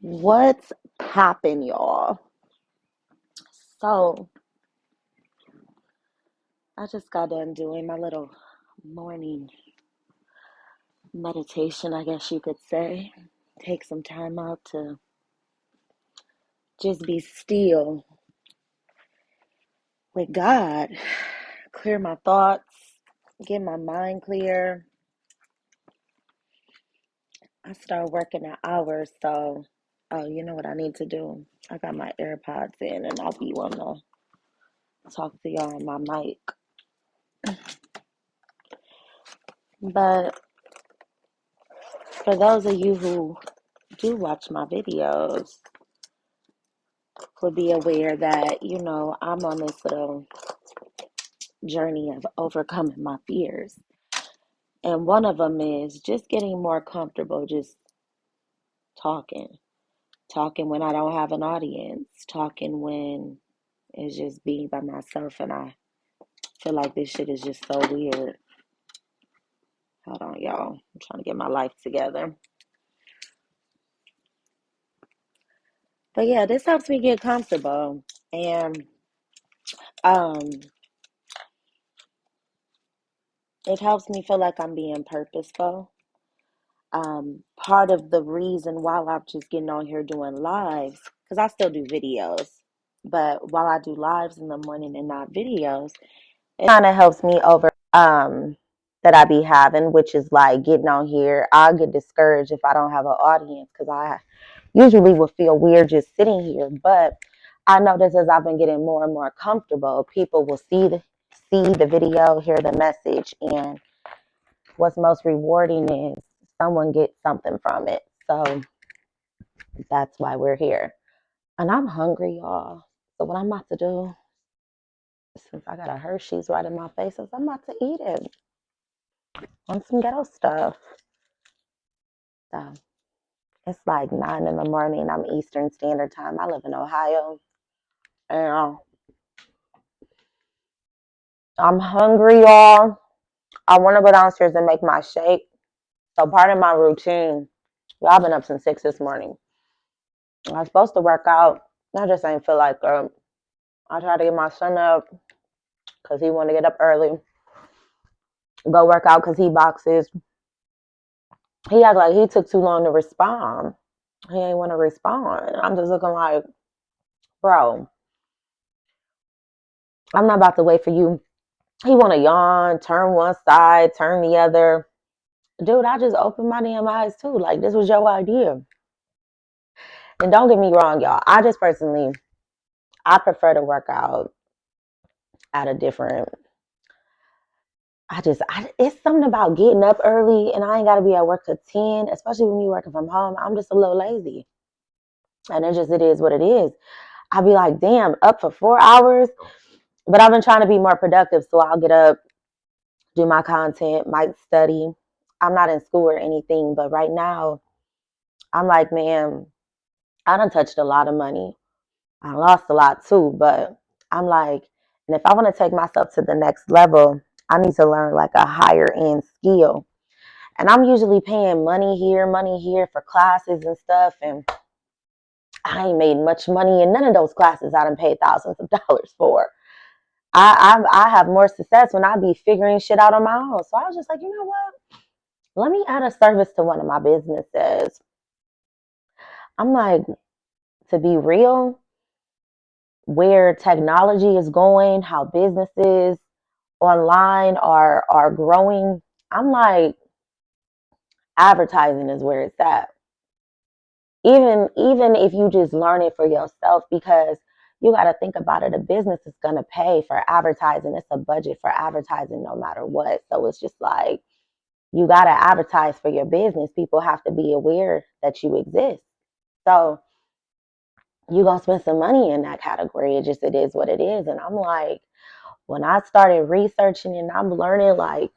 What's poppin', y'all? So, I just got done doing my little morning meditation, I guess you could say. Take some time out to just be still with God, clear my thoughts, get my mind clear. I start working at hours, so, oh, you know what I need to do? I got my AirPods in and I'll be wanting to talk to y'all on my mic. But for those of you who do watch my videos, will be aware that, I'm on this little journey of overcoming my fears. And one of them is just getting more comfortable just talking. Talking when I don't have an audience. Talking when it's just being by myself and I feel like this shit is just so weird. Hold on, y'all. I'm trying to get my life together. But yeah, this helps me get comfortable. And um it helps me feel like I'm being purposeful. Part of the reason why I'm just getting on here doing lives, because I still do videos, but while I do lives in the morning and not videos, it kind of helps me over that I be having, which is like getting on here. I'll get discouraged if I don't have an audience because I usually would feel weird just sitting here. But I notice as I've been getting more and more comfortable, people will see the video, hear the message, and what's most rewarding is someone gets something from it. So that's why we're here. And I'm hungry, y'all. So what I'm about to do, since I got a Hershey's right in my face, is I'm about to eat it on some ghetto stuff. So it's like 9 in the morning. I'm Eastern Standard Time. I live in Ohio. And I'm hungry, y'all. I want to go downstairs and make my shake. So part of my routine, y'all, I've been up since 6 this morning. I was supposed to work out. I just ain't feel like it. I tried to get my son up because he wanted to get up early, go work out because he boxes. He acted like he took too long to respond. He ain't want to respond. I'm just looking like, bro, I'm not about to wait for you. He want to yawn, turn one side, turn the other. Dude, I just opened my damn eyes too. Like, this was your idea. And don't get me wrong, y'all. I just personally, I prefer to work out at a different. It's something about getting up early and I ain't got to be at work till 10, especially when you're working from home. I'm just a little lazy. And it is what it is. I'll be like, damn, up for 4 hours. But I've been trying to be more productive. So I'll get up, do my content, might study. I'm not in school or anything. But right now, I'm like, man, I done touched a lot of money. I lost a lot too. But I'm like, and if I want to take myself to the next level, I need to learn like a higher end skill. And I'm usually paying money here for classes and stuff. And I ain't made much money in none of those classes I done paid thousands of dollars for. I have more success when I be figuring shit out on my own. So I was just like, you know what? Let me add a service to one of my businesses. I'm like, to be real, where technology is going, how businesses online are growing, I'm like, advertising is where it's at. Even if you just learn it for yourself, because you got to think about it, a business is going to pay for advertising. It's a budget for advertising no matter what. So it's just like, you got to advertise for your business. People have to be aware that you exist. So you're going to spend some money in that category. It is what it is. And I'm like, when I started researching and I'm learning, like,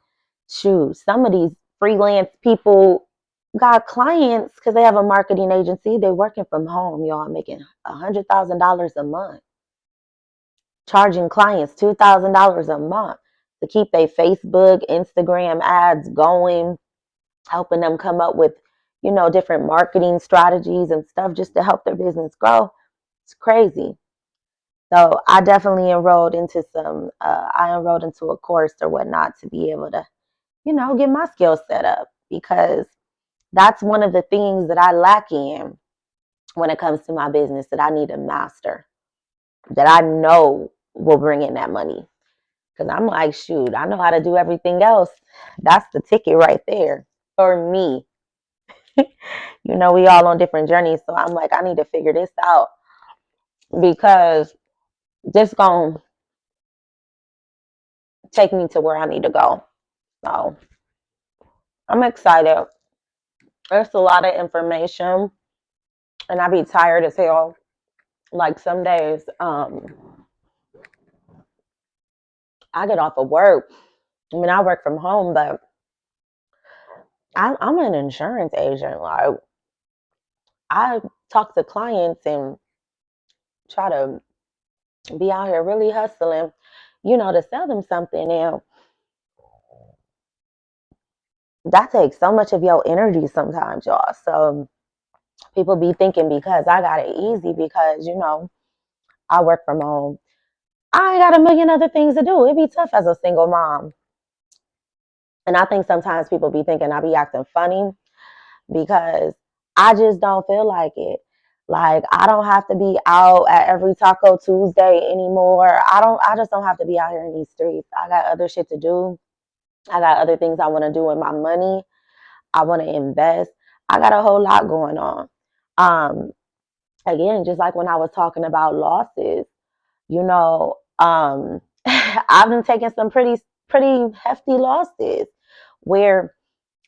shoot, some of these freelance people got clients because they have a marketing agency. They're working from home, y'all, making $100,000 a month, charging clients $2,000 a month to keep their Facebook, Instagram ads going, helping them come up with, different marketing strategies and stuff just to help their business grow. It's crazy. So I definitely enrolled into a course or whatnot to be able to, get my skills set up, because that's one of the things that I lack in when it comes to my business, that I need to master, that I know will bring in that money. Because I'm like, shoot, I know how to do everything else. That's the ticket right there for me. We all on different journeys. So I'm like, I need to figure this out, because this going to take me to where I need to go. So I'm excited. There's a lot of information, and I be tired as hell. Like some days, I get off of work. I mean, I work from home, but I'm an insurance agent. Like, I talk to clients and try to be out here really hustling, to sell them something. And that takes so much of your energy sometimes, y'all. So people be thinking because I got it easy, because, I work from home, I got a million other things to do. It'd be tough as a single mom. And I think sometimes people be thinking I be acting funny, because I just don't feel like it. Like, I don't have to be out at every Taco Tuesday anymore. I just don't have to be out here in these streets. I got other shit to do. I got other things I want to do with my money. I want to invest. I got a whole lot going on. Um, Again, just like when I was talking about losses, I've been taking some pretty hefty losses, where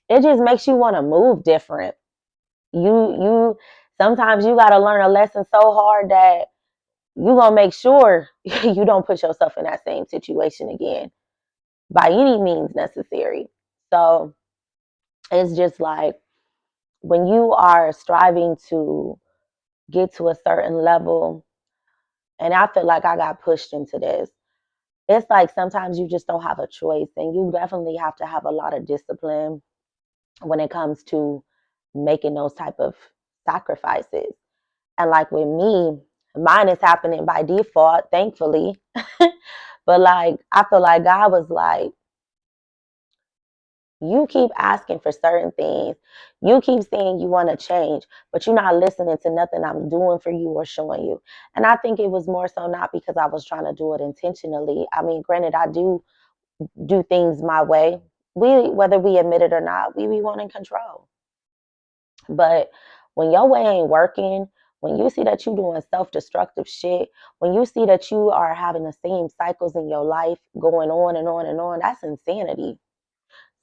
it just makes you want to move different. You sometimes you got to learn a lesson so hard that you gonna make sure you don't put yourself in that same situation again by any means necessary. So it's just like, when you are striving to get to a certain level, and I feel like I got pushed into this, it's like sometimes you just don't have a choice, and you definitely have to have a lot of discipline when it comes to making those type of sacrifices. And like with me, mine is happening by default, thankfully. But like, I feel like God was like, you keep asking for certain things. You keep saying you want to change, but you're not listening to nothing I'm doing for you or showing you. And I think it was more so not because I was trying to do it intentionally. I mean, granted, I do things my way. Whether we admit it or not, we be wanting control. But when your way ain't working, when you see that you're doing self-destructive shit, when you see that you are having the same cycles in your life going on and on and on, that's insanity.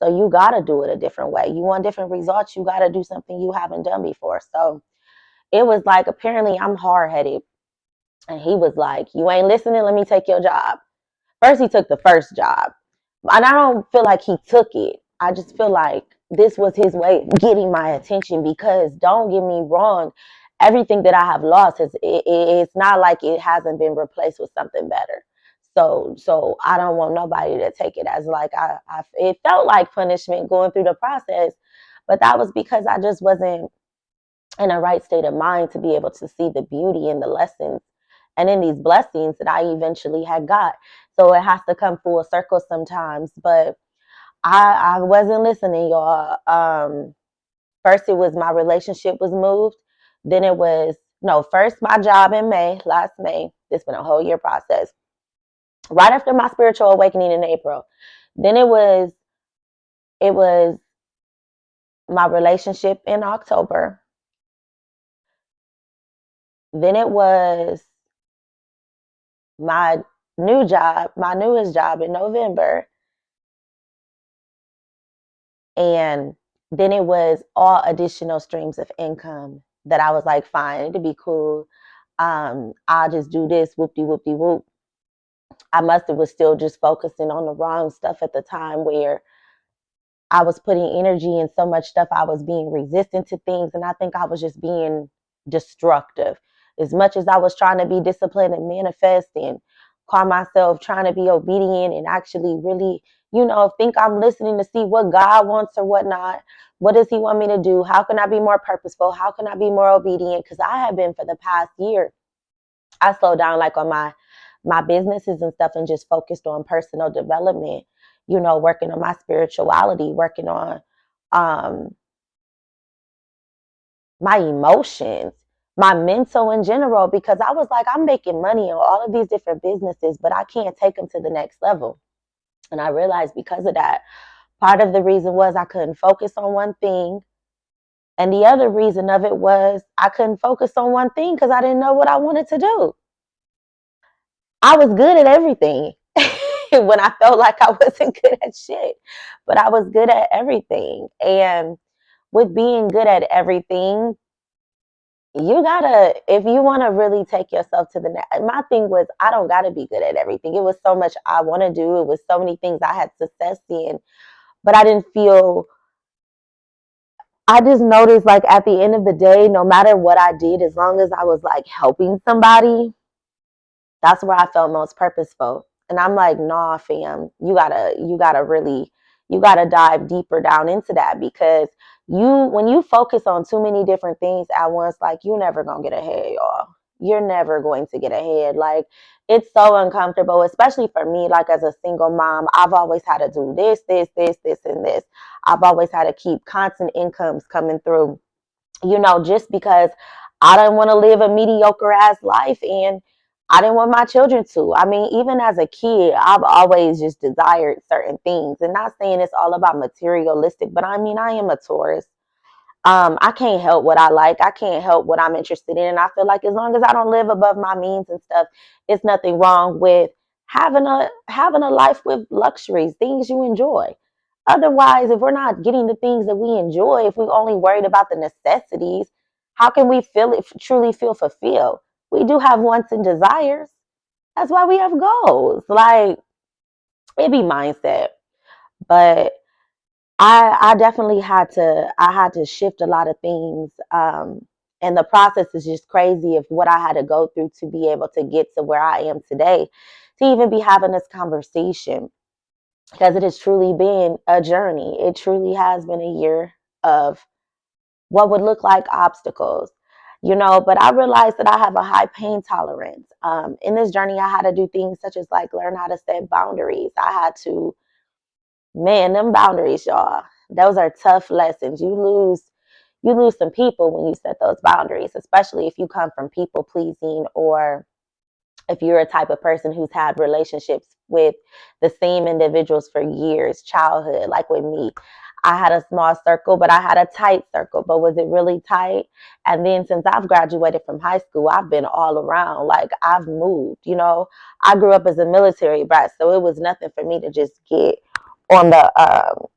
So you got to do it a different way. You want different results, you got to do something you haven't done before. So it was like, apparently I'm hard-headed. And he was like, you ain't listening, let me take your job. First, he took the first job. And I don't feel like he took it. I just feel like this was his way of getting my attention, because don't get me wrong, everything that I have lost it's not like it hasn't been replaced with something better. So I don't want nobody to take it as like it felt like punishment going through the process, but that was because I just wasn't in a right state of mind to be able to see the beauty in the lessons and in these blessings that I eventually had got. So it has to come full circle sometimes. But I wasn't listening, y'all. First it was my relationship was moved. Then it was no, first my job in last May. It's been a whole year process. Right after my spiritual awakening in April. Then it was my relationship in October. Then it was my my newest job in November. And then it was all additional streams of income that I was like, fine, it'd be cool. I'll just do this, whoop-de whoop-de whoop. I must have was still just focusing on the wrong stuff at the time, where I was putting energy in so much stuff. I was being resistant to things. And I think I was just being destructive. As much as I was trying to be disciplined and manifest and call myself trying to be obedient and actually really, think I'm listening to see what God wants or whatnot. What does He want me to do? How can I be more purposeful? How can I be more obedient? Because I have been for the past year. I slowed down like on my businesses and stuff and just focused on personal development, working on my spirituality, working on um, my emotions, my mental in general, because I was like, I'm making money on all of these different businesses, but I can't take them to the next level. And I realized because of that, part of the reason was I couldn't focus on one thing. And the other reason of it was I couldn't focus on one thing because I didn't know what I wanted to do. I was good at everything when I felt like I wasn't good at shit, but I was good at everything. And with being good at everything, you gotta, if you want to really take yourself to the next, my thing was, I don't gotta be good at everything. It was so much I want to do. It was so many things I had success in, but I just noticed like at the end of the day, no matter what I did, as long as I was like helping somebody, that's where I felt most purposeful. And I'm like, nah, fam, you gotta dive deeper down into that, because when you focus on too many different things at once, like you're never gonna get ahead, y'all. You're never going to get ahead. Like, it's so uncomfortable, especially for me, like as a single mom. I've always had to do this, and this. I've always had to keep constant incomes coming through, just because I didn't want to live a mediocre ass life, and I didn't want my children to. I mean, even as a kid, I've always just desired certain things. And not saying it's all about materialistic, but I mean, I am a Taurus. I can't help what I like. I can't help what I'm interested in. And I feel like as long as I don't live above my means and stuff, it's nothing wrong with having a life with luxuries, things you enjoy. Otherwise, if we're not getting the things that we enjoy, if we're only worried about the necessities, how can we truly feel fulfilled? We do have wants and desires. That's why we have goals. Like, it be mindset. But I definitely had to shift a lot of things. And the process is just crazy of what I had to go through to be able to get to where I am today, to even be having this conversation, because it has truly been a journey. It truly has been a year of what would look like obstacles, but I realized that I have a high pain tolerance. In this journey, I had to do things such as like learn how to set boundaries. I had to, man, them boundaries, y'all, those are tough lessons. You lose some people when you set those boundaries, especially if you come from people pleasing, or if you're a type of person who's had relationships with the same individuals for years, childhood, like with me. I had a small circle, but I had a tight circle. But was it really tight? And then since I've graduated from high school, I've been all around. Like, I've moved, I grew up as a military brat, so it was nothing for me to just get up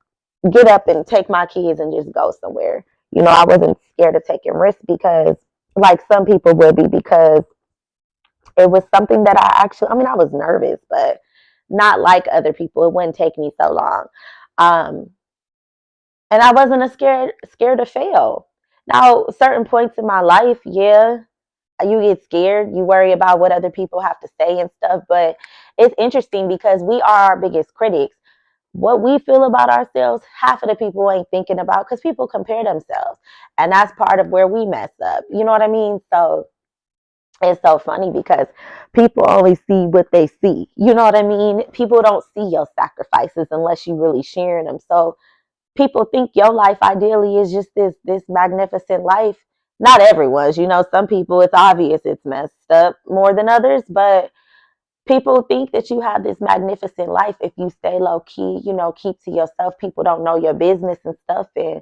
and take my kids and just go somewhere. I wasn't scared of taking risks, because like some people would be, because it was something that I mean, I was nervous, but not like other people. It wouldn't take me so long. Um, and I wasn't scared to fail. Now, certain points in my life, yeah, you get scared. You worry about what other people have to say and stuff. But it's interesting because we are our biggest critics. What we feel about ourselves, half of the people ain't thinking about, because people compare themselves. And that's part of where we mess up. You know what I mean? So it's so funny because people only see what they see. You know what I mean? People don't see your sacrifices unless you really sharing them. So people think your life ideally is just this magnificent life. Not everyone's, some people, it's obvious it's messed up more than others, but people think that you have this magnificent life if you stay low key, keep to yourself. People don't know your business and stuff. And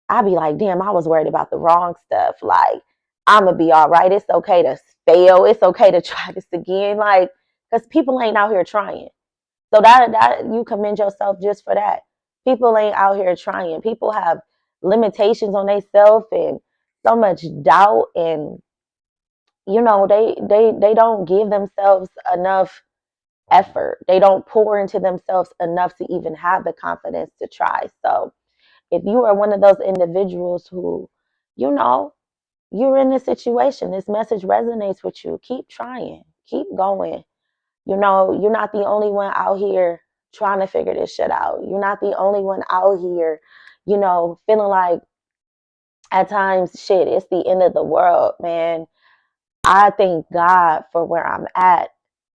I be like, damn, I was worried about the wrong stuff. Like, I'm gonna be all right. It's okay to fail. It's okay to try this again. Like, because people ain't out here trying. So that you commend yourself just for that. People ain't out here trying. People have limitations on themselves and so much doubt, and they don't give themselves enough effort. They don't pour into themselves enough to even have the confidence to try. So if you are one of those individuals who, you know, you're in this situation, this message resonates with you, keep trying, keep going. You're not the only one out here trying to figure this shit out. You're not the only one out here, feeling like at times, shit, it's the end of the world, man. I thank God for where I'm at.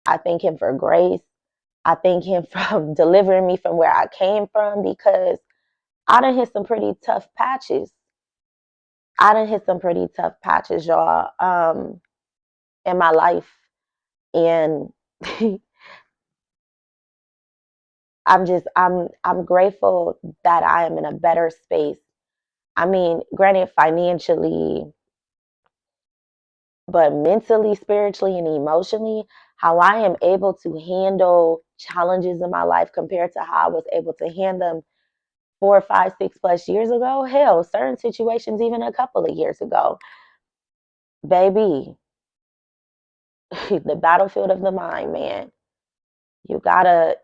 I thank Him for grace. I thank Him for delivering me from where I came from, because I done hit some pretty tough patches. Y'all, in my life. And I'm grateful that I am in a better space. I mean, granted, financially, but mentally, spiritually, and emotionally, how I am able to handle challenges in my life compared to how I was able to handle them 4, 5, 6+ years ago. Hell, certain situations even a couple of years ago. Baby, the battlefield of the mind, man. You gotta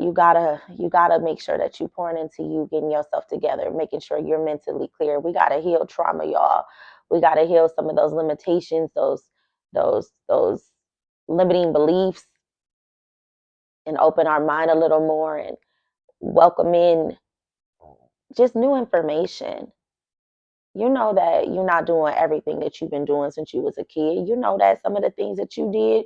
make sure that you pouring into you, getting yourself together, making sure you're mentally clear. We gotta heal trauma, y'all. We gotta heal some of those limitations, those limiting beliefs, and open our mind a little more and welcome in just new information. You know that you're not doing everything that you've been doing since you was a kid. You know that some of the things that you did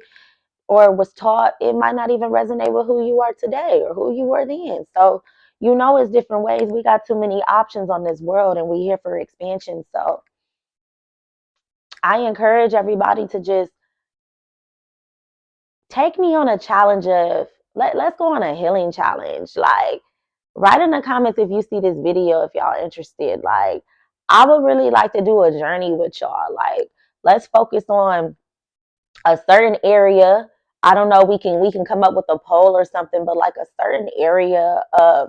or was taught, it might not even resonate with who you are today or who you were then. So, it's different ways. We got too many options on this world, and we're here for expansion. So I encourage everybody to just take me on a challenge of, let's go on a healing challenge. Like, write in the comments if you see this video, if y'all interested. Like, I would really like to do a journey with y'all. Like, let's focus on a certain area. I don't know, we can come up with a poll or something, but like a certain area of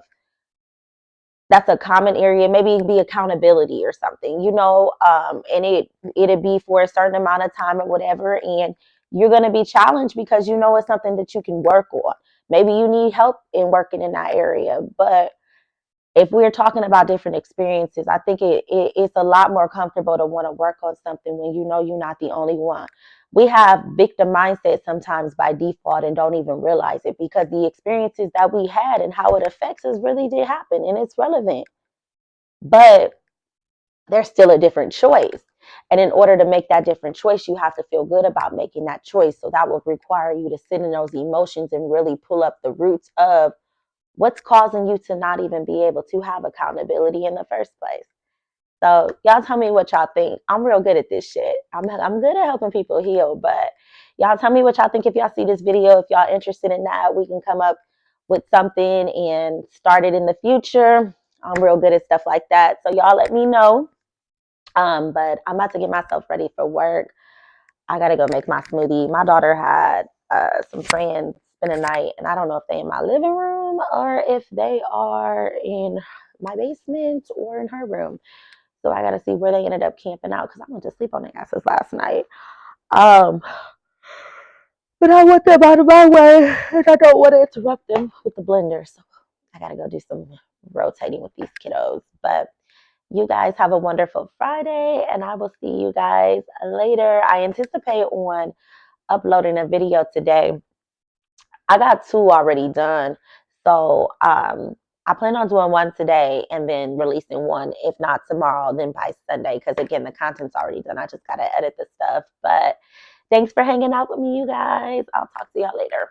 that's a common area. Maybe it'd be accountability or something, and it'd be for a certain amount of time or whatever. And you're gonna be challenged because it's something that you can work on. Maybe you need help in working in that area, but if we're talking about different experiences, I think it's a lot more comfortable to want to work on something when you're not the only one. We have victim mindset sometimes by default and don't even realize it, because the experiences that we had and how it affects us really did happen, and it's relevant. But there's still a different choice. And in order to make that different choice, you have to feel good about making that choice. So that will require you to sit in those emotions and really pull up the roots of what's causing you to not even be able to have accountability in the first place. So y'all tell me what y'all think. I'm real good at this shit. I'm good at helping people heal, but y'all tell me what y'all think if y'all see this video. If y'all interested in that, we can come up with something and start it in the future. I'm real good at stuff like that. So y'all let me know. But I'm about to get myself ready for work. I gotta go make my smoothie. My daughter had some friends spend a night, and I don't know if they're in my living room or if they are in my basement or in her room. So I gotta see where they ended up camping out, because I went to sleep on their asses last night. Um, but I want them out of my way, and I don't want to interrupt them with the blender. So I gotta go do some rotating with these kiddos. But you guys have a wonderful Friday, and I will see you guys later. I anticipate on uploading a video today. I got 2 already done. So I plan on doing one today and then releasing one, if not tomorrow, then by Sunday. Because again, the content's already done. I just got to edit the stuff. But thanks for hanging out with me, you guys. I'll talk to y'all later.